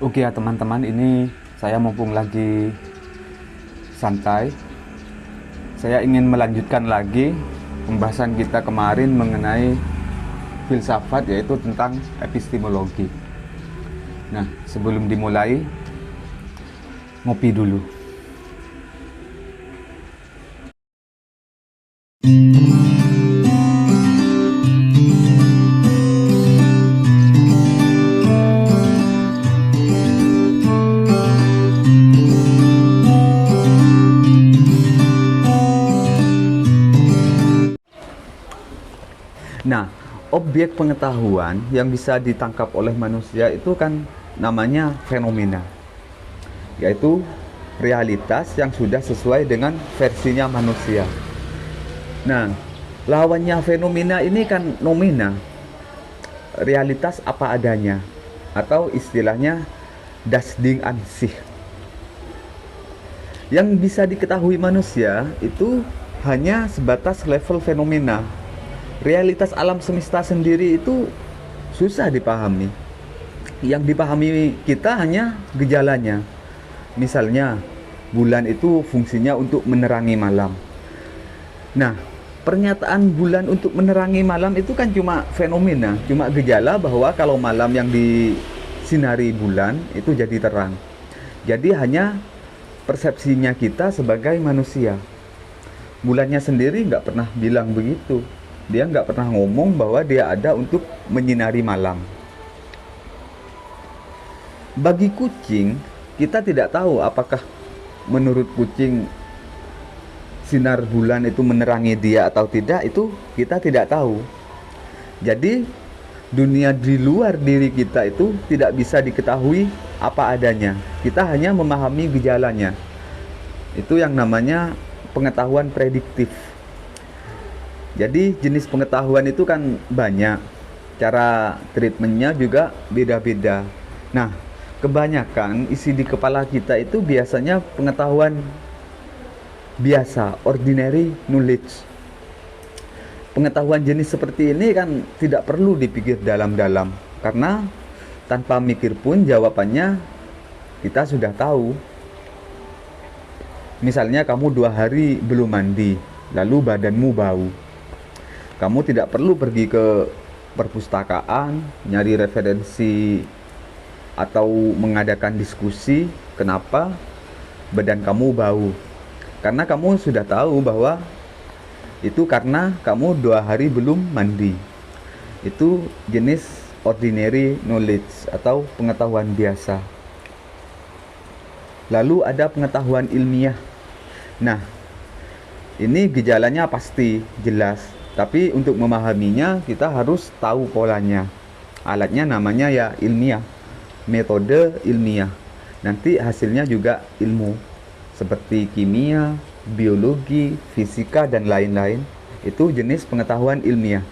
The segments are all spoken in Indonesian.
Oke ya teman-teman, ini saya mumpung lagi santai. Saya ingin melanjutkan lagi pembahasan kita kemarin mengenai filsafat, yaitu tentang epistemologi. Nah, sebelum dimulai, ngopi dulu. Nah, objek pengetahuan yang bisa ditangkap oleh manusia itu kan namanya fenomena, yaitu realitas yang sudah sesuai dengan versinya manusia. Nah, lawannya fenomena ini kan nomina, realitas apa adanya, atau istilahnya das Ding an sich. Yang bisa diketahui manusia itu hanya sebatas level fenomena. Realitas alam semesta sendiri itu susah dipahami. Yang dipahami kita hanya gejalanya. Misalnya, bulan itu fungsinya untuk menerangi malam. Nah, pernyataan bulan untuk menerangi malam itu kan cuma fenomena, cuma gejala bahwa kalau malam yang disinari bulan itu jadi terang. Jadi hanya persepsinya kita sebagai manusia. Bulannya sendiri nggak pernah bilang begitu. Dia nggak pernah ngomong bahwa dia ada untuk menyinari malam. Bagi kucing, kita tidak tahu apakah menurut kucing sinar bulan itu menerangi dia atau tidak, itu kita tidak tahu. Jadi, dunia di luar diri kita itu tidak bisa diketahui apa adanya. Kita hanya memahami gejalanya. Itu yang namanya pengetahuan prediktif. Jadi jenis pengetahuan itu kan banyak, cara treatmentnya juga beda-beda. Nah, kebanyakan isi di kepala kita itu biasanya pengetahuan biasa, ordinary knowledge. Pengetahuan jenis seperti ini kan tidak perlu dipikir dalam-dalam, karena tanpa mikir pun jawabannya kita sudah tahu. Misalnya kamu 2 hari belum mandi, lalu badanmu bau. Kamu tidak perlu pergi ke perpustakaan, nyari referensi, atau mengadakan diskusi kenapa badan kamu bau. Karena kamu sudah tahu bahwa itu karena kamu 2 hari belum mandi. Itu jenis ordinary knowledge atau pengetahuan biasa. Lalu ada pengetahuan ilmiah. Nah, ini gejalanya pasti jelas. Tapi untuk memahaminya kita harus tahu polanya. Alatnya namanya ya ilmiah, metode ilmiah. Nanti hasilnya juga ilmu, seperti kimia, biologi, fisika, dan lain-lain. Itu jenis pengetahuan ilmiah.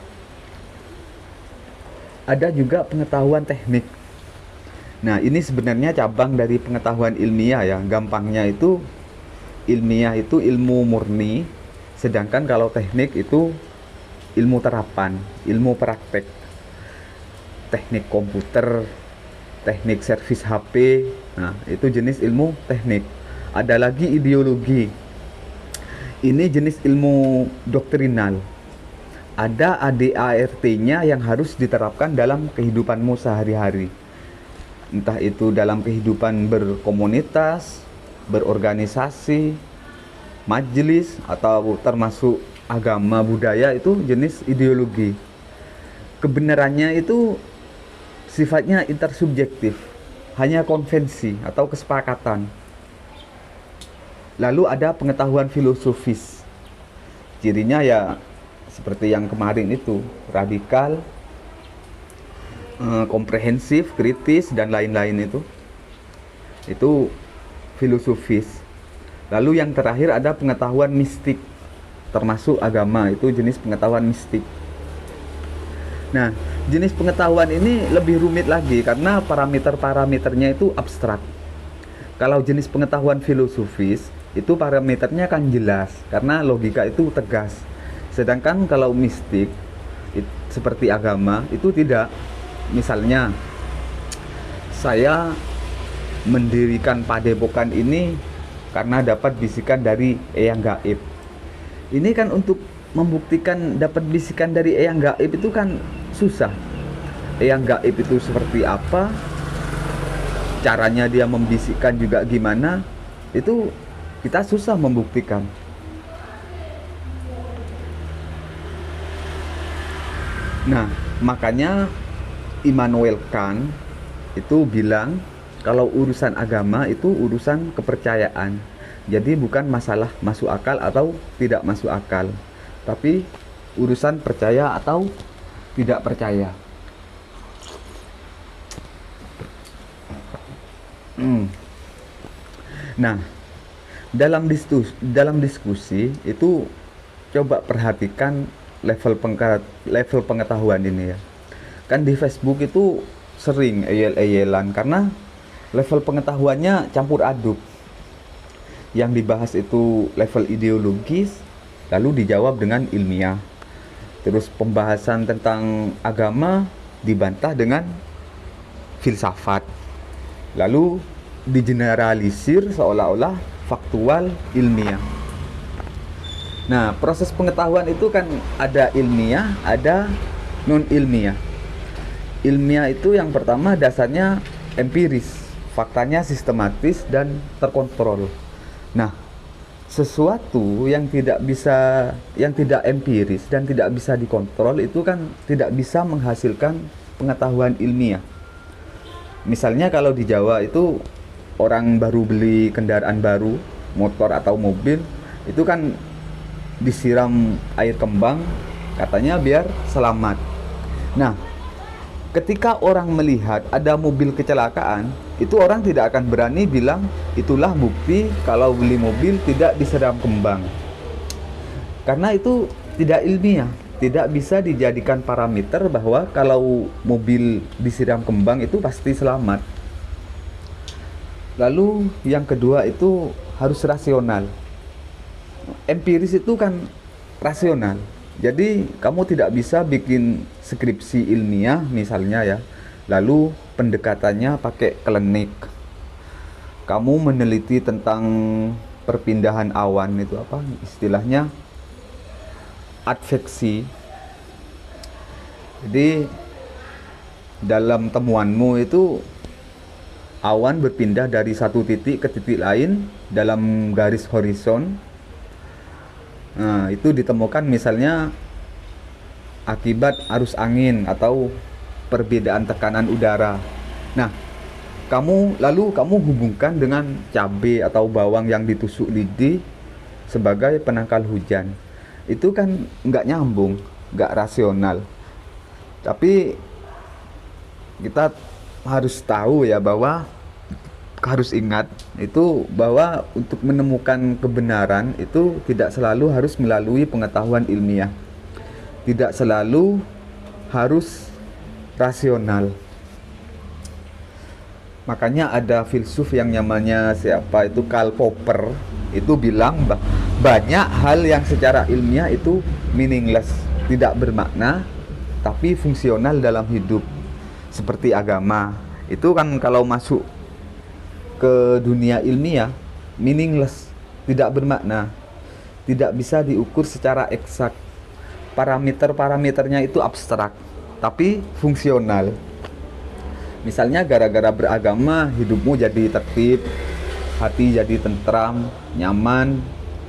Ada juga pengetahuan teknik. Nah, ini sebenarnya cabang dari pengetahuan ilmiah ya. Gampangnya itu ilmiah itu ilmu murni, sedangkan kalau teknik itu ilmu terapan, ilmu praktek, teknik komputer, teknik servis HP. Nah, itu jenis ilmu teknik. Ada lagi ideologi. Ini jenis ilmu doktrinal. Ada ADART-nya yang harus diterapkan dalam kehidupanmu sehari-hari. Entah itu dalam kehidupan berkomunitas, berorganisasi, majelis, atau termasuk agama, budaya, itu jenis ideologi. Kebenarannya itu sifatnya intersubjektif, hanya konvensi atau kesepakatan. Lalu ada pengetahuan filosofis. Cirinya ya seperti yang kemarin itu, radikal, komprehensif, kritis, dan lain-lain itu. Itu filosofis. Lalu yang terakhir ada pengetahuan mistik, termasuk agama, itu jenis pengetahuan mistik. Nah, jenis pengetahuan ini lebih rumit lagi karena parameter-parameternya itu abstrak. Kalau jenis pengetahuan filosofis, itu parameternya kan jelas karena logika itu tegas. Sedangkan kalau mistik, seperti agama, itu tidak. Misalnya, saya mendirikan padepokan ini karena dapat bisikan dari Eyang Gaib. Ini kan untuk membuktikan dapat bisikan dari Eyang Gaib itu kan susah. Eyang Gaib itu seperti apa, caranya dia membisikkan juga gimana, itu kita susah membuktikan. Nah, makanya Immanuel Kant itu bilang kalau urusan agama itu urusan kepercayaan. Jadi bukan masalah masuk akal atau tidak masuk akal, tapi urusan percaya atau tidak percaya. Nah, dalam diskusi itu coba perhatikan level pengetahuan ini ya. Kan di Facebook itu sering eyel-eyelan karena level pengetahuannya campur aduk. Yang dibahas itu level ideologis, lalu dijawab dengan ilmiah. Terus pembahasan tentang agama dibantah dengan filsafat. Lalu digeneralisir seolah-olah faktual ilmiah. Nah, proses pengetahuan itu kan ada ilmiah, ada non ilmiah. Ilmiah itu yang pertama dasarnya empiris, faktanya sistematis dan terkontrol. Nah, sesuatu yang tidak empiris dan tidak bisa dikontrol itu kan tidak bisa menghasilkan pengetahuan ilmiah. Misalnya kalau di Jawa itu orang baru beli kendaraan baru, motor atau mobil, itu kan disiram air kembang, katanya biar selamat. Nah, ketika orang melihat ada mobil kecelakaan, itu orang tidak akan berani bilang itulah bukti kalau beli mobil tidak disiram kembang. Karena itu tidak ilmiah, tidak bisa dijadikan parameter bahwa kalau mobil disiram kembang itu pasti selamat. Lalu yang kedua itu harus rasional. Empiris itu kan rasional. Jadi kamu tidak bisa bikin skripsi ilmiah misalnya ya, lalu pendekatannya pakai klinik. Kamu meneliti tentang perpindahan awan, itu apa istilahnya, adveksi. Jadi dalam temuanmu itu awan berpindah dari satu titik ke titik lain dalam garis horizon. Nah, itu ditemukan misalnya akibat arus angin atau perbedaan tekanan udara. Nah, kamu hubungkan dengan cabai atau bawang yang ditusuk lidi sebagai penangkal hujan. Itu kan nggak nyambung, nggak rasional. Tapi kita harus tahu ya bahwa harus ingat itu bahwa untuk menemukan kebenaran itu tidak selalu harus melalui pengetahuan ilmiah, tidak selalu harus rasional. Makanya ada filsuf yang namanya siapa itu, Karl Popper, itu bilang banyak hal yang secara ilmiah itu meaningless, tidak bermakna, tapi fungsional dalam hidup. Seperti agama, itu kan kalau masuk ke dunia ilmiah, meaningless, tidak bermakna, tidak bisa diukur secara eksak. Parameternya itu abstrak, tapi fungsional. Misalnya gara-gara beragama, hidupmu jadi tertib, hati jadi tentram, nyaman.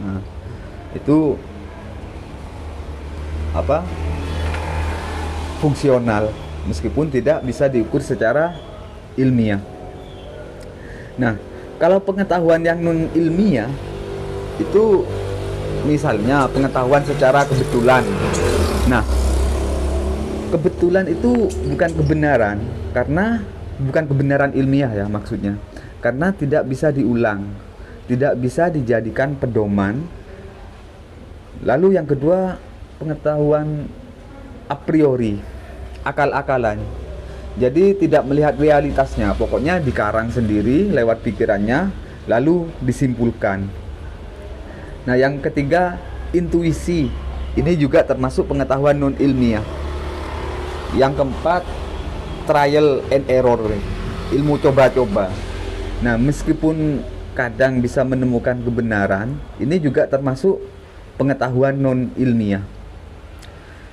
Nah, itu apa? Fungsional, meskipun tidak bisa diukur secara ilmiah. Nah, kalau pengetahuan yang non ilmiah itu misalnya pengetahuan secara kebetulan. Nah, kebetulan itu bukan kebenaran, karena bukan kebenaran ilmiah ya maksudnya. Karena tidak bisa diulang, tidak bisa dijadikan pedoman. Lalu yang kedua, pengetahuan a priori, akal-akalan. Jadi tidak melihat realitasnya, pokoknya dikarang sendiri lewat pikirannya, lalu disimpulkan. Nah, yang ketiga, intuisi. Ini juga termasuk pengetahuan non ilmiah. Yang keempat, trial and error, ilmu coba-coba. Nah, meskipun kadang bisa menemukan kebenaran, ini juga termasuk pengetahuan non ilmiah.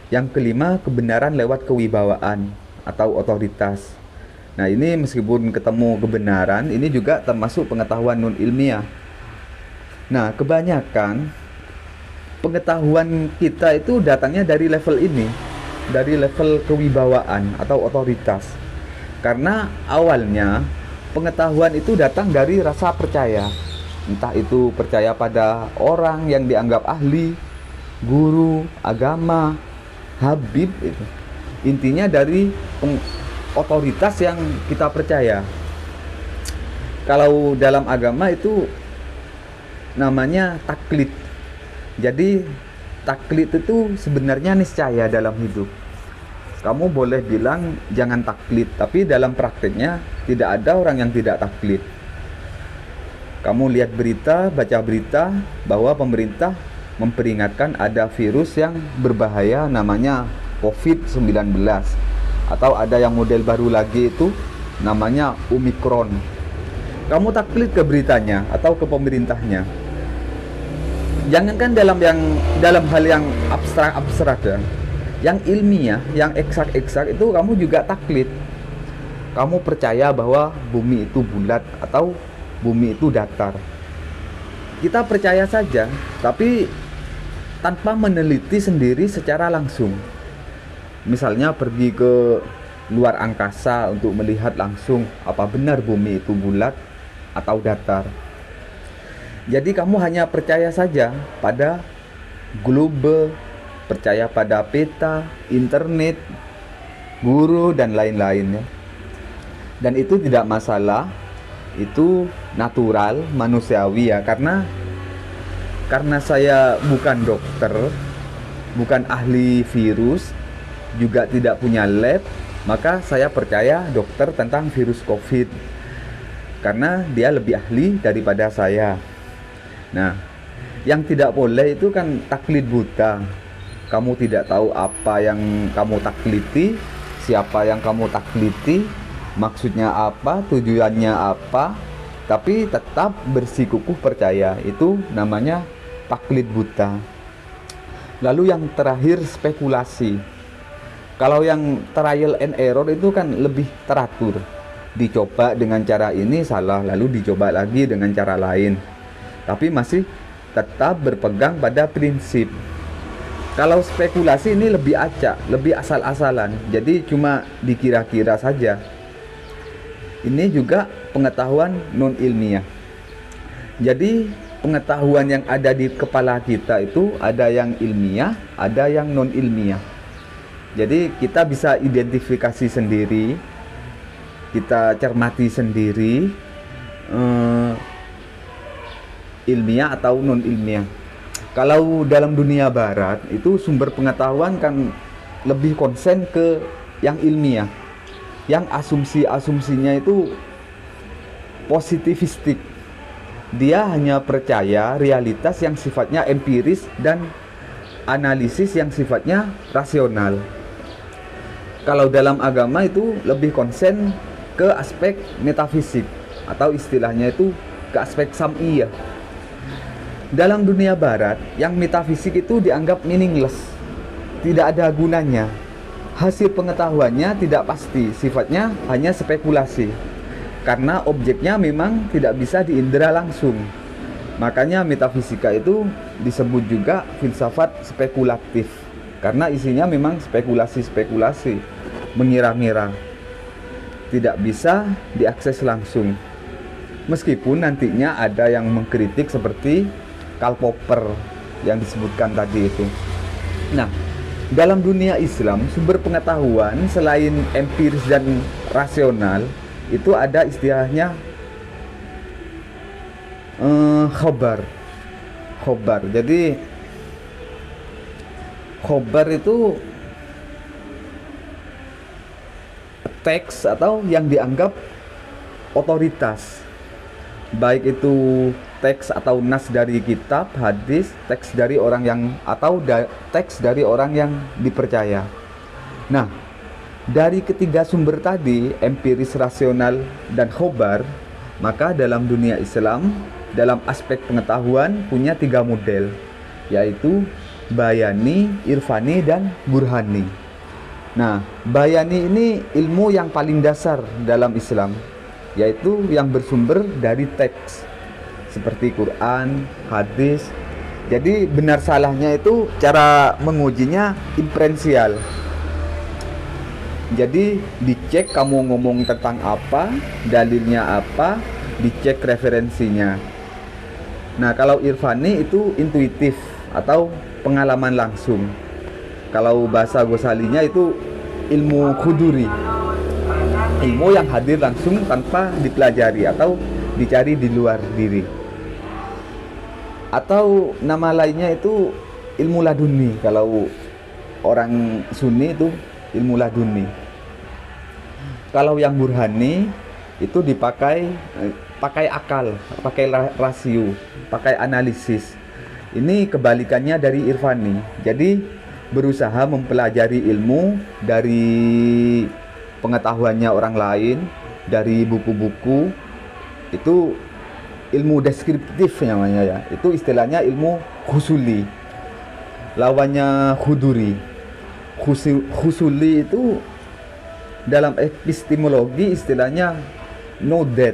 Yang kelima, kebenaran lewat kewibawaan atau otoritas. Nah, ini meskipun ketemu kebenaran, ini juga termasuk pengetahuan non ilmiah. Nah, kebanyakan pengetahuan kita itu datangnya dari level ini, dari level kewibawaan atau otoritas. Karena awalnya pengetahuan itu datang dari rasa percaya. Entah itu percaya pada orang yang dianggap ahli, guru, agama, habib itu. Intinya dari otoritas yang kita percaya. Kalau dalam agama itu namanya taklid. Jadi taklid itu sebenarnya niscaya dalam hidup. Kamu boleh bilang jangan taklid, tapi dalam praktiknya tidak ada orang yang tidak taklid. Kamu lihat berita, baca berita bahwa pemerintah memperingatkan ada virus yang berbahaya namanya COVID-19, atau ada yang model baru lagi itu namanya Omicron. Kamu taklid ke beritanya atau ke pemerintahnya. Jangankan dalam hal yang abstrak ya. Yang ilmiah, yang eksak itu kamu juga taklid. Kamu percaya bahwa bumi itu bulat atau bumi itu datar. Kita percaya saja, tapi tanpa meneliti sendiri secara langsung. Misalnya pergi ke luar angkasa untuk melihat langsung apa benar bumi itu bulat atau datar. Jadi kamu hanya percaya saja pada globe, percaya pada peta, internet, guru, dan lain-lainnya. Dan itu tidak masalah, itu natural, manusiawi ya. Karena saya bukan dokter, bukan ahli virus, juga tidak punya lab, maka saya percaya dokter tentang virus COVID. Karena dia lebih ahli daripada saya. Nah, yang tidak boleh itu kan taklid buta. Kamu tidak tahu apa yang kamu takliti, siapa yang kamu takliti, maksudnya apa, tujuannya apa, tapi tetap bersikukuh percaya. Itu namanya taklid buta. Lalu yang terakhir, spekulasi. Kalau yang trial and error itu kan lebih teratur. Dicoba dengan cara ini salah, lalu dicoba lagi dengan cara lain. Tapi masih tetap berpegang pada prinsip. Kalau spekulasi ini lebih acak, lebih asal-asalan. Jadi cuma dikira-kira saja. Ini juga pengetahuan non ilmiah. Jadi pengetahuan yang ada di kepala kita itu ada yang ilmiah, ada yang non ilmiah. Jadi kita bisa identifikasi sendiri, kita cermati sendiri, ilmiah atau non ilmiah. Kalau dalam dunia barat itu sumber pengetahuan kan lebih konsen ke yang ilmiah, yang asumsi-asumsinya itu positivistik. Dia hanya percaya realitas yang sifatnya empiris dan analisis yang sifatnya rasional. Kalau dalam agama itu lebih konsen ke aspek metafisik, atau istilahnya itu ke aspek sam'iyah. Dalam dunia barat, yang metafisik itu dianggap meaningless, tidak ada gunanya. Hasil pengetahuannya tidak pasti, sifatnya hanya spekulasi. Karena objeknya memang tidak bisa diindera langsung. Makanya metafisika itu disebut juga filsafat spekulatif. Karena isinya memang spekulasi-spekulasi, mengira-ngira. Tidak bisa diakses langsung. Meskipun nantinya ada yang mengkritik seperti Karl Popper yang disebutkan tadi itu. Nah, dalam dunia Islam, sumber pengetahuan selain empiris dan rasional, itu ada istilahnya khobar. Jadi khobar itu teks atau yang dianggap otoritas, baik itu teks atau nas dari kitab, hadis, teks dari orang yang teks dari orang yang dipercaya. Nah, dari ketiga sumber tadi, empiris, rasional, dan khobar, Maka dalam dunia Islam, dalam aspek pengetahuan punya 3 model, yaitu bayani, irfani, dan burhani. Nah, bayani ini ilmu yang paling dasar dalam Islam, yaitu yang bersumber dari teks seperti Quran, hadis. Jadi benar salahnya itu cara mengujinya inferensial. Jadi dicek kamu ngomong tentang apa, dalilnya apa, dicek referensinya. Nah, kalau irfani itu intuitif atau pengalaman langsung. Kalau bahasa Ghazalinya itu ilmu khuduri, ilmu yang hadir langsung tanpa dipelajari atau dicari di luar diri. Atau nama lainnya itu ilmu laduni. Kalau orang Sunni itu ilmu laduni. Kalau yang burhani itu pakai akal, pakai rasio, pakai analisis. Ini kebalikannya dari irfani. Jadi berusaha mempelajari ilmu dari pengetahuannya orang lain, dari buku-buku. Itu ilmu deskriptif namanya ya. Itu istilahnya ilmu khusuli. Lawannya khuduri. Khusuli itu dalam epistemologi istilahnya know that.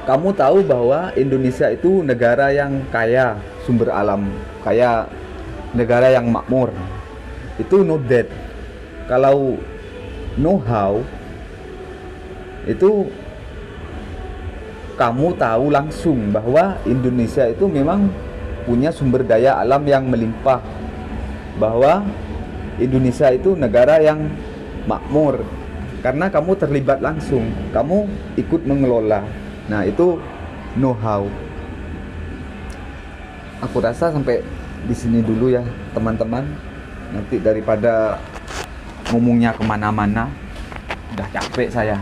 Kamu tahu bahwa Indonesia itu negara yang kaya sumber alam, kaya negara yang makmur. Itu know that. Kalau know how itu kamu tahu langsung bahwa Indonesia itu memang punya sumber daya alam yang melimpah, bahwa Indonesia itu negara yang makmur karena kamu terlibat langsung, kamu ikut mengelola. Nah, itu know-how. Aku rasa sampai di sini dulu ya teman-teman. Nanti daripada ngomongnya kemana-mana, udah capek saya.